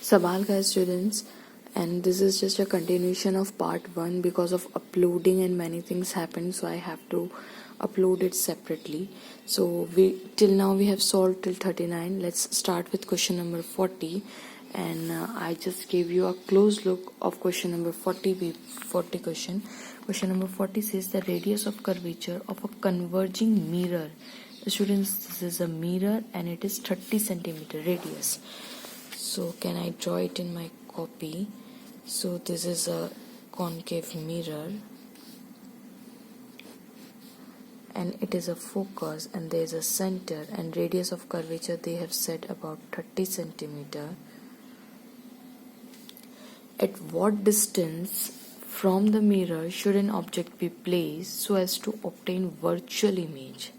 Sabal guys students, and this is just a continuation of part 1 because of uploading and many things happened, so I have to upload it separately. So we till now we have solved till 39. Let's start with question number 40, and I just gave you a close look of question number 40 question. Question number 40 says the radius of curvature of a converging mirror. Students, this is a mirror and it is 30 centimeter radius. So can I draw it in my copy? So this is a concave mirror and it is a focus and there is a center, and radius of curvature they have said about 30 centimeter. At what distance from the mirror should an object be placed so as to obtain virtual image?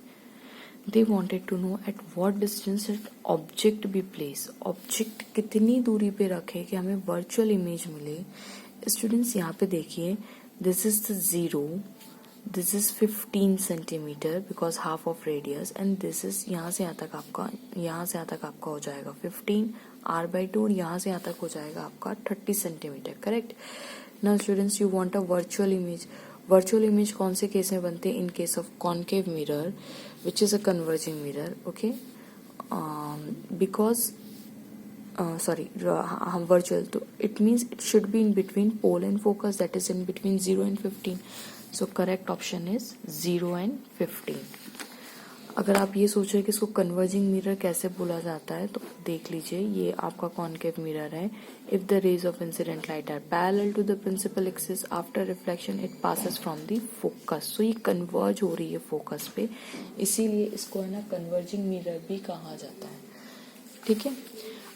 They wanted to know at what distance should object be placed. Object कितनी दूरी पे रखे कि हमें virtual image मिले. Students यहाँ पे देखिए, this is the 0, this is 15 centimetre because half of radius, and this is यहाँ से यहाँ तक आपका हो जाएगा 15 r/2 और यहाँ से यहाँ तक हो जाएगा आपका 30 centimetre. Correct. Now students, you want a virtual image. Virtual image कौन से केस में बनते हैं? In case of concave mirror which is a converging mirror. Okay, because virtual, so it means it should be in between pole and focus, that is in between 0 and 15. So correct option is 0 and 15. अगर आप ये सोच रहे कि इसको converging mirror कैसे बोला जाता है तो देख लीजिए, ये आपका कॉन्केव मिरर है. If the rays of incident light are parallel to the principal axis, after reflection it passes from the focus. So ये कन्वर्ज हो रही है फोकस पे, इसीलिए इसको है ना कन्वर्जिंग मिरर भी कहा जाता है. ठीक है.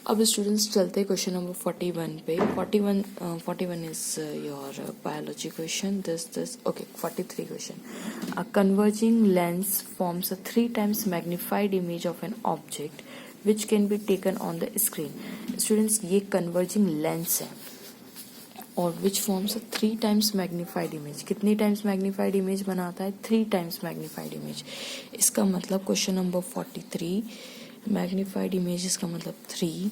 अब स्टूडेंट्स चलते हैं क्वेश्चन नंबर 41 पे. 41 is your biology question. This okay. 43 question. A converging lens forms a 3 times magnified image of an object which can be taken on the screen. Students, ये converging lens है और which forms a 3 times magnified image. कितनी times magnified image बनाता है? 3 times magnified image. इसका मतलब question number 43, magnified images का मतलब 3.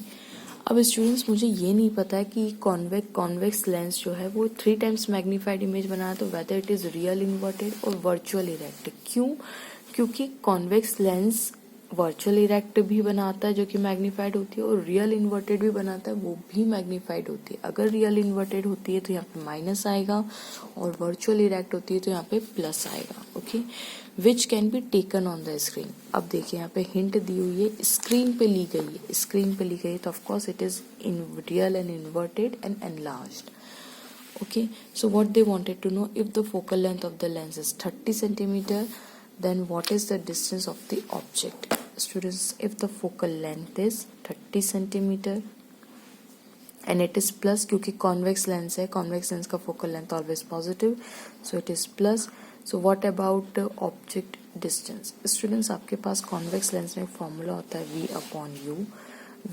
अब स्टूडेंट्स, मुझे ये नहीं पता है कि कॉन्वेक्स लेंस जो है वो 3 टाइम्स मैग्नीफाइड इमेज बनाया तो whether it is real inverted और वर्चुअल इरेक्ट. क्यों? क्योंकि कॉन्वेक्स लेंस वर्चुअल इरेक्ट भी बनाता है जो कि मैग्नीफाइड होती है, और रियल इन्वर्टेड भी बनाता है, वो भी मैग्नीफाइड होती है. अगर रियल इन्वर्टेड होती है तो यहाँ पे माइनस आएगा और वर्चुअल इरेक्ट होती है तो यहाँ पे प्लस आएगा. Okay. Which can be taken on the screen. अब देखिए यहाँ पे हिंट दी हुई है, स्क्रीन पे ली गई है तो of course it is in real and inverted and enlarged. Okay, so what they wanted to know, if the focal length of the lens is 30 centimeter, then what is the distance of the object? Students, if the focal length is 30 centimeter and it is plus, क्योंकि convex lens है, convex lens का focal length always positive, so it is plus. So what about object distance? Students, आपके पास convex lens में formula होता है V/U.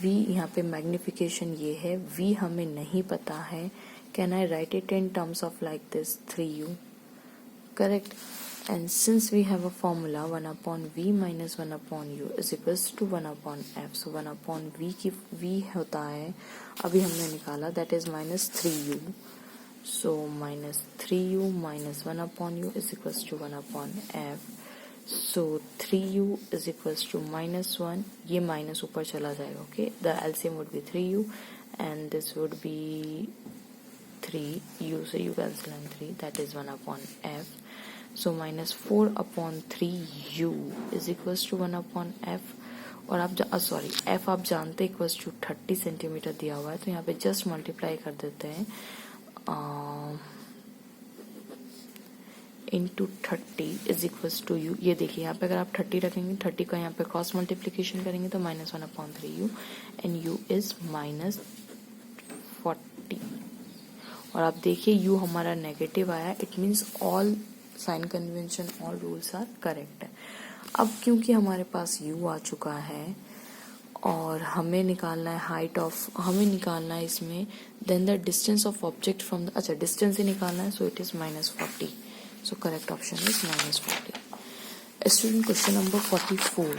V यहाँ पे magnification ये है, V हमें नहीं पता है. Can I write it in terms of like this 3U? Correct. And since we have a formula 1/V minus 1/U is equals to 1/F. So 1/V की V होता है, अभी हमने निकाला, that is minus 3U. So minus 3U minus 1/U is equals to 1/F. So 3U is equals to minus 1. ये minus ऊपर चला जाएगा. Okay. The LCM would be 3U and this would be 3U, so you cancel on 3, that is 1/F. So minus 4/3U is equals to 1/F. और आप F आप जानते equals to 30 centimetre दिया हुआ है, तो यहाँ पे जस्ट मल्टीप्लाई कर देते हैं into 30 is equals to U. ये देखिए यहाँ पे अगर आप 30 रखेंगे, 30 का यहाँ पे क्रॉस मल्टीप्लीकेशन करेंगे तो minus 1/3U and U is minus 40. और आप देखिए U हमारा नेगेटिव आया, it means all sign convention, all rules are correct है. अब क्योंकि हमारे पास U आ चुका है और हमें निकालना है हाइट ऑफ, हमें निकालना है इसमें then the distance of object from the, अच्छा डिस्टेंस ही निकालना है, so it is minus 40. So correct option is minus 40. Student, question number 44.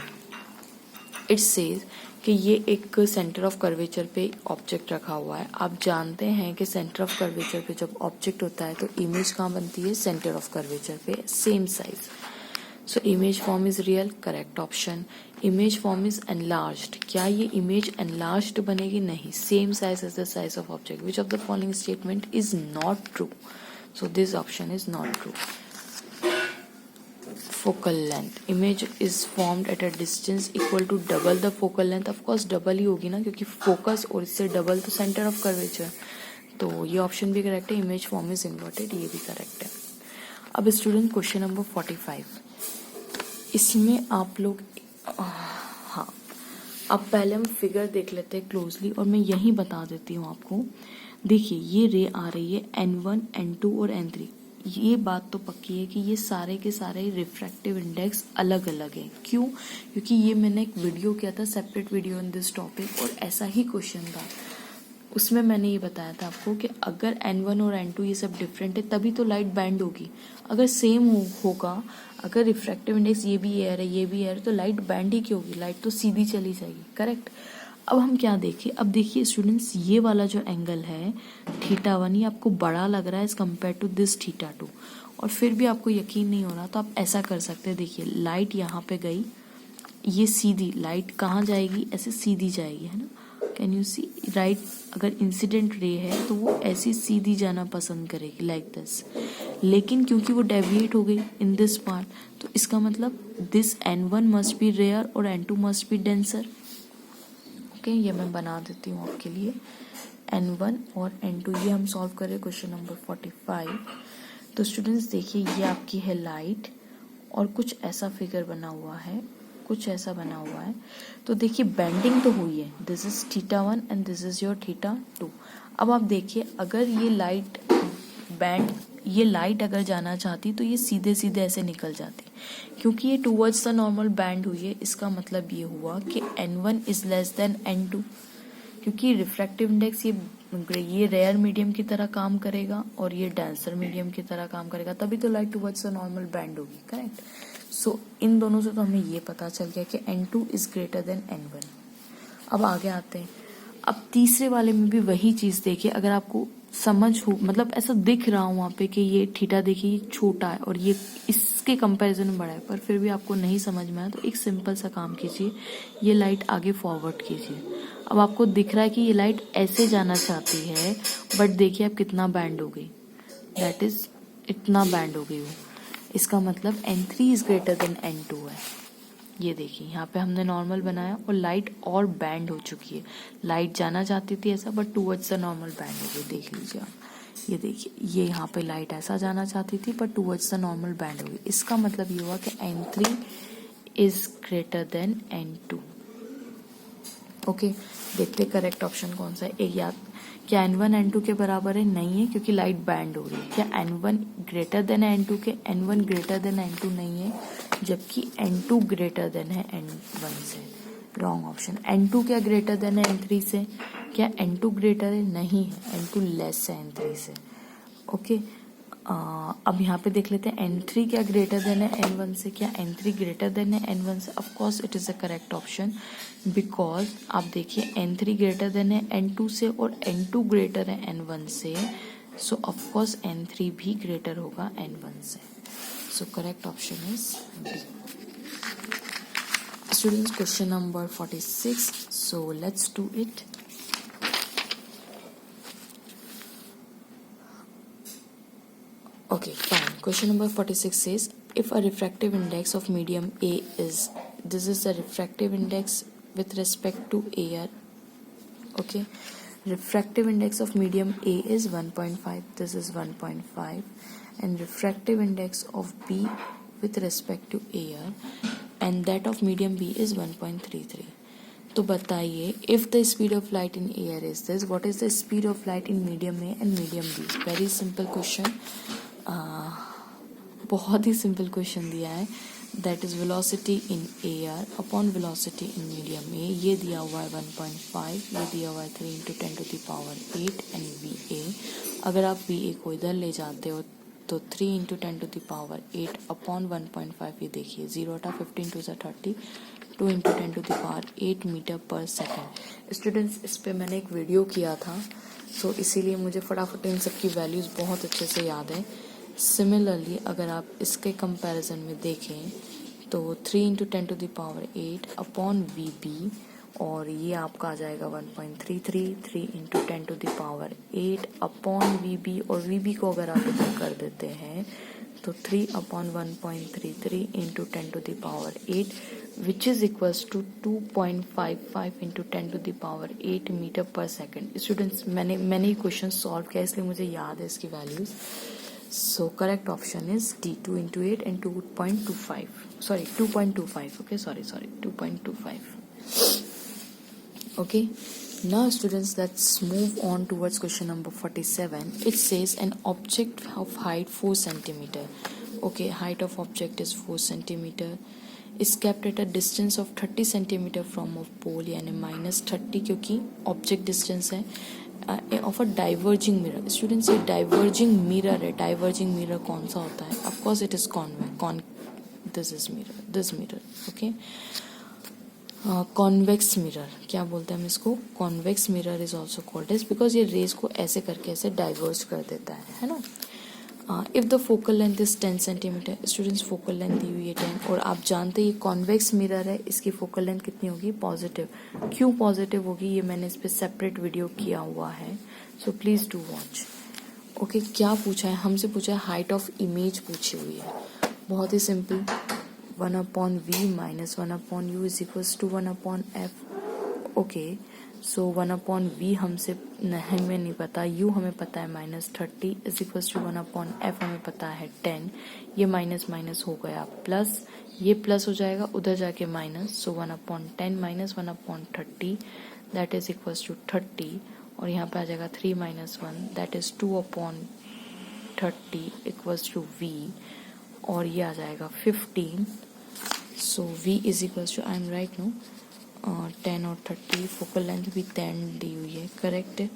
It says कि ये एक सेंटर ऑफ कर्वेचर पे ऑब्जेक्ट रखा हुआ है। आप जानते हैं कि सेंटर ऑफ कर्वेचर पे जब ऑब्जेक्ट होता है तो इमेज कहाँ बनती है, सेंटर ऑफ कर्वेचर पे, same size. So image form is real, correct option. Image form is enlarged, क्या ये इमेज एनलार्ज्ड बनेगी, नहीं, same size as the size of object. Which of the following statement is not true, so this option is not true. Focal length, image is formed at a distance equal to double the focal length, of course double ही होगी ना, क्योंकि focus और इससे double तो centre of curvature, तो ये option भी करेक्ट है। इमेज फॉर्म इज इन्वर्टेड, ये भी करेक्ट है। अब स्टूडेंट क्वेश्चन नंबर 45, इसमें आप लोग हाँ, अब पहले हम फिगर देख लेते हैं क्लोजली और मैं यही बता देती हूँ आपको। देखिए ये रे आ रही है N1, N2 और N3। ये बात तो पक्की है कि ये सारे के सारे रिफ्रैक्टिव इंडेक्स अलग अलग है। क्यों? क्योंकि ये मैंने एक वीडियो किया था, separate video in this topic, और ऐसा ही क्वेश्चन था। उसमें मैंने ये बताया था आपको कि अगर N1 और N2 ये सब डिफरेंट है तभी तो लाइट बैंड होगी। अगर सेम होगा, अगर रिफ्रैक्टिव इंडेक्स ये भी एयर है ये भी एयर है, तो लाइट बैंड ही क्यों होगी, लाइट तो सीधी चली जाएगी, करेक्ट। अब हम क्या देखें, अब देखिए स्टूडेंट्स, ये वाला जो एंगल है θ1, ये आपको बड़ा लग रहा है एज कम्पेयर टू दिस θ2, और फिर भी आपको यकीन नहीं हो रहा, तो आप ऐसा कर सकते हैं। देखिए लाइट यहाँ पे गई, ये सीधी लाइट कहाँ जाएगी, ऐसे सीधी जाएगी, है ना, कैन यू सी राइट। अगर इंसिडेंट रे है तो वो ऐसी सीधी जाना पसंद करेगी लाइक दिस, लेकिन क्योंकि वो डेविएट हो गई इन दिस पार्ट, तो इसका मतलब this N1 must be rare और N2 must be denser. Okay, ये मैं बना देती हूँ आपके लिए, N1 और N2। ये हम सॉल्व कर रहे हैं क्वेश्चन नंबर 45। तो स्टूडेंट्स देखिए, ये आपकी है लाइट और कुछ ऐसा फिगर बना हुआ है, कुछ ऐसा बना हुआ है। तो देखिए बेंडिंग तो हुई है, this is θ1 and this is your θ2। अब आप देखिए, अगर ये लाइट बैंड, ये लाइट अगर जाना चाहती तो ये सीधे सीधे ऐसे निकल जाती, क्योंकि ये टूवर्ड्स द नॉर्मल बैंड हुई है। इसका मतलब ये हुआ कि N1 is less than N2, क्योंकि रिफ्रैक्टिव इंडेक्स ये रेयर मीडियम की तरह काम करेगा और ये डेंसर मीडियम की तरह काम करेगा, तभी तो light towards the normal band होगी, करेक्ट। सो इन दोनों से तो हमें ये पता चल गया कि N2 is greater than N1। अब आगे आते हैं, अब तीसरे वाले में भी वही चीज देखिए, अगर आपको समझ हो, मतलब ऐसा दिख रहा हो वहाँ पे कि ये थीटा देखिए ये छोटा है और ये इसके कंपैरिजन में बड़ा है, पर फिर भी आपको नहीं समझ में आया तो एक सिंपल सा काम कीजिए, ये लाइट आगे फॉरवर्ड कीजिए। अब आपको दिख रहा है कि ये लाइट ऐसे जाना चाहती है, बट देखिए अब कितना बैंड हो गई, दैट इज इतना बैंड हो गई वो। इसका मतलब N3 is greater than N2 है। ये देखिए यहाँ पे हमने नॉर्मल बनाया और लाइट और बैंड हो चुकी है। लाइट जाना चाहती थी ऐसा, but towards the normal band हो गई, देख लीजिए आप। ये देखिए, ये यहाँ पे लाइट ऐसा जाना चाहती थी पर टूवर्ड्स द नॉर्मल बैंड हो गई। इसका मतलब ये हुआ कि N3 is greater than N2। Okay, देखते करेक्ट ऑप्शन कौन सा है। एक याद, क्या N1 N2 के बराबर है, नहीं है, क्योंकि लाइट बैंड हो रही है। क्या N1 ग्रेटर देन N2 के, N1 ग्रेटर देन N2 नहीं है, जबकि N2 ग्रेटर देन है N1 से, रॉन्ग ऑप्शन। N2 क्या ग्रेटर देन है N3 से, क्या N2 ग्रेटर है, नहीं है, N2 लेस है N3 से। ओके, अब यहाँ पे देख लेते हैं N3 क्या ग्रेटर देन है N1 से, क्या N3 ग्रेटर देन है N1 से, of course it is a correct option, because आप देखिए N3 ग्रेटर देन है N2 से और N2 ग्रेटर है N1 से, सो ऑफ कोर्स N3 भी ग्रेटर होगा N1 से। सो correct option is D. Students question number 46, so let's do it. Okay, fine. Question number 46 says, if a refractive index of medium A is, this is the refractive index with respect to air, okay, refractive index of medium A is 1.5, this is 1.5, and refractive index of B with respect to air and that of medium B is 1.33. तो बताइए, if the speed of light in air is this, what is the speed of light in medium A and medium B? Very simple question. बहुत ही simple question दिया है, that is velocity in air upon velocity in medium ए। ये दिया हुआ है 1.5, ये दिया हुआ है 3 × 10⁸ एंड VA। अगर आप VA को इधर ले जाते हो तो 3 × 10⁸ अपॉन 1.5, ये देखिए 0 × 15 × 30 2 into 10⁸ metre per second. Students, इस पे मैंने एक वीडियो किया था, सो इसीलिए मुझे फटाफट इन सब की वैल्यूज़ बहुत अच्छे से याद है। सिमिलरली अगर आप इसके कंपैरिजन में देखें तो 3 इंटू 10⁸ अपॉन वी और ये आपका आ जाएगा 1.33, 3 इंटू 10⁸ अपॉन वी और वी को अगर आप इधर कर देते हैं तो 3 अपॉन 1.33 into 10⁸, which is equals to 2.55 into 10⁸ metre per second. Students, मैंने ये क्वेश्चन सॉल्व किया इसलिए मुझे याद है इसकी values. So correct option is D, 2 into 8 and 2.25. Sorry, 2.25. Okay, sorry, 2.25. Okay. Now, students, let's move on towards question number 47. It says an object of height 4 centimeter. Okay, height of object is 4 centimeter. Is kept at a distance of 30 centimeter from a pole, यानी -30 क्योंकि object distance है, of a diverging mirror. Students, ये diverging mirror है. Diverging mirror कौन सा होता है? Of course, it is convex. This mirror. Okay. Convex mirror क्या बोलते हैं हम इसको? Convex mirror is also called as, because ये रेज को ऐसे करके ऐसे डाइवर्ज कर देता है ना। If the focal length is 10 centimetre, students focal length दी हुई है 10 और आप जानते हैं ये कॉन्वेक्स मिरर है, इसकी फोकल लेंथ कितनी होगी? पॉजिटिव। क्यों पॉजिटिव होगी ये मैंने इस पर सेपरेट वीडियो किया हुआ है, so please do watch. Okay, क्या पूछा है हमसे? पूछा है हाइट ऑफ इमेज पूछी हुई है। बहुत ही simple, 1/v minus 1/u is equals to 1/f. Okay, so 1/v हमसे हमें नहीं पता, u हमें पता है -30 is equals to 1/f हमें पता है 10। ये माइनस माइनस हो गया प्लस, ये प्लस हो जाएगा उधर जाके minus, so 1/10 minus 1/30 that is equals to 30 और यहाँ पे आ जाएगा 3 - 1 that is 2/30 equals to v और ये आ जाएगा 15। So v is equals to, I am right no, 10 और 30, फोकल लेंथ भी 10 दी हुई है, करेक्ट है।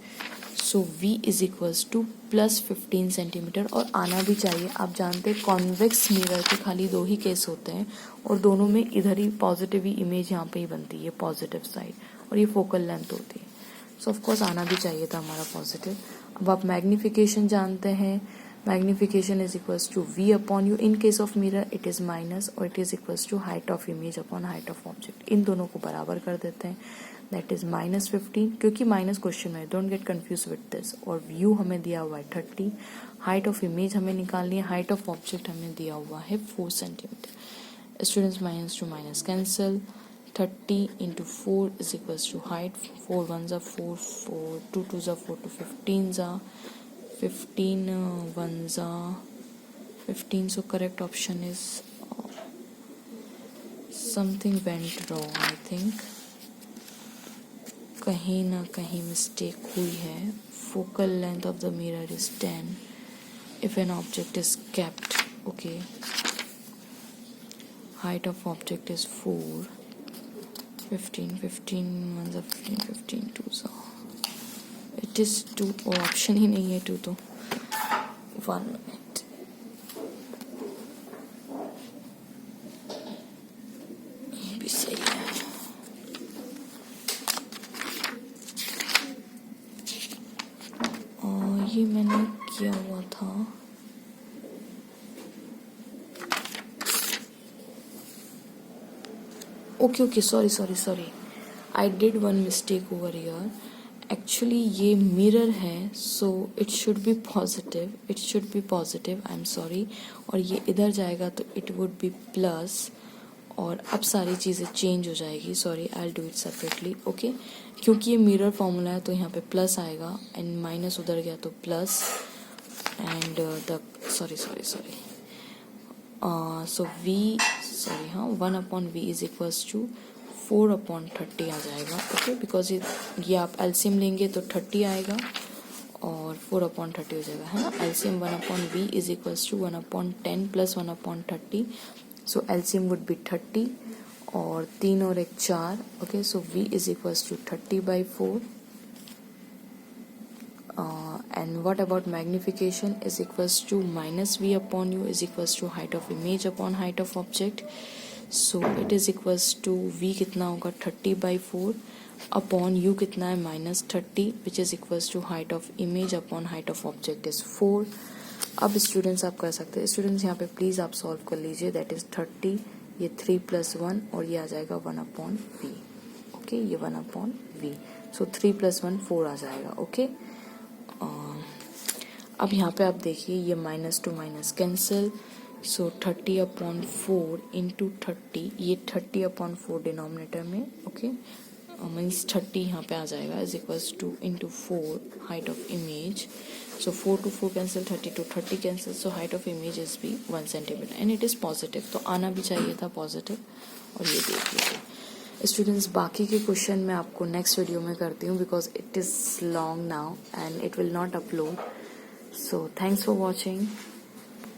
So v is equals to +15 centimetre और आना भी चाहिए। आप जानते हैं कॉन्वेक्स मिरर के खाली 2 ही केस होते हैं और दोनों में इधर ही पॉजिटिव ही इमेज यहाँ पे ही बनती है, पॉजिटिव साइड, और ये फोकल लेंथ होती है। सो ऑफकोर्स आना भी चाहिए था हमारा पॉजिटिव। अब आप मैग्निफिकेशन जानते हैं, magnification is equals to v/u. In case of mirror it is minus और it is equals to height of image upon height of object. इन दोनों को बराबर कर देते हैं, that is -15 क्योंकि माइनस क्वेश्चन है, don't get confuse with this. और व्यू हमें दिया हुआ है 30, हाइट ऑफ इमेज हमें निकालनी है, हाइट ऑफ ऑब्जेक्ट हमें दिया हुआ है 4 centimetre. Students, minus two minus cancel, 30 into 4 is equals to height, 4 1s are 4, 2 2s are 4 to 15s are 15 1s are 15, so correct option is something went wrong, I think कहीं ना कहीं mistake हुई है। focal length of the mirror is 10 if an object is kept, okay, height of object is 4, 15 1s are 15, 15 2s are, it is 2, option ही नहीं है 2 तो 1 minute, ये भी सही है। और ये मैंने किया हुआ था, okay sorry, I did one mistake over here. Actually ये मिरर है, so it should be positive, I am sorry, और ये इधर जाएगा तो इट वुड बी प्लस, और अब सारी चीज़ें चेंज हो जाएगी, sorry I will do it separately, okay. क्योंकि ये मिरर फॉर्मूला है तो यहाँ पे प्लस आएगा एंड माइनस उधर गया तो plus, and the sorry so v, sorry हाँ, 1/v इज इक्वल्स टू 4/30 आ जाएगा, ओके, बिकॉज ये आप एलसीएम लेंगे तो 30 आएगा और 4/30 हो जाएगा, है ना। LCM 1/v is equals to 1/10 plus 1/30, so LCM would be 30 और 3 और 1 4, okay, so v is equals to 30/4 and what about magnification is equals to -v/u is equals to height of image upon height of object. So it is equals to v कितना होगा 30/4 upon u कितना है -30 which is equals to height of image upon height of object is 4। अब students आप कर सकते हैं, students यहाँ पे प्लीज आप सॉल्व कर लीजिए। दैट इज 30, ये 3 + 1 और ये आ जाएगा 1/v। ओके, ये 1/v। सो 3 + 1 4 आ जाएगा। ओके, अब यहाँ पे आप देखिए ये माइनस टू माइनस कैंसिल। सो 30/4 इंटू 30, ये 30/4 डिनोमिनेटर में। ओके, मीन्स 30 यहाँ पे आ जाएगा is equals two into 4 height of image. So 4 to 4 cancel, 30 to 30 cancel. So height of image is भी 1 centimetre and it is positive, तो आना भी चाहिए था पॉजिटिव। और ये देख लीजिए स्टूडेंट्स, बाकी के क्वेश्चन मैं आपको नेक्स्ट वीडियो में करती हूँ because it is long now and it will not upload. So thanks for watching.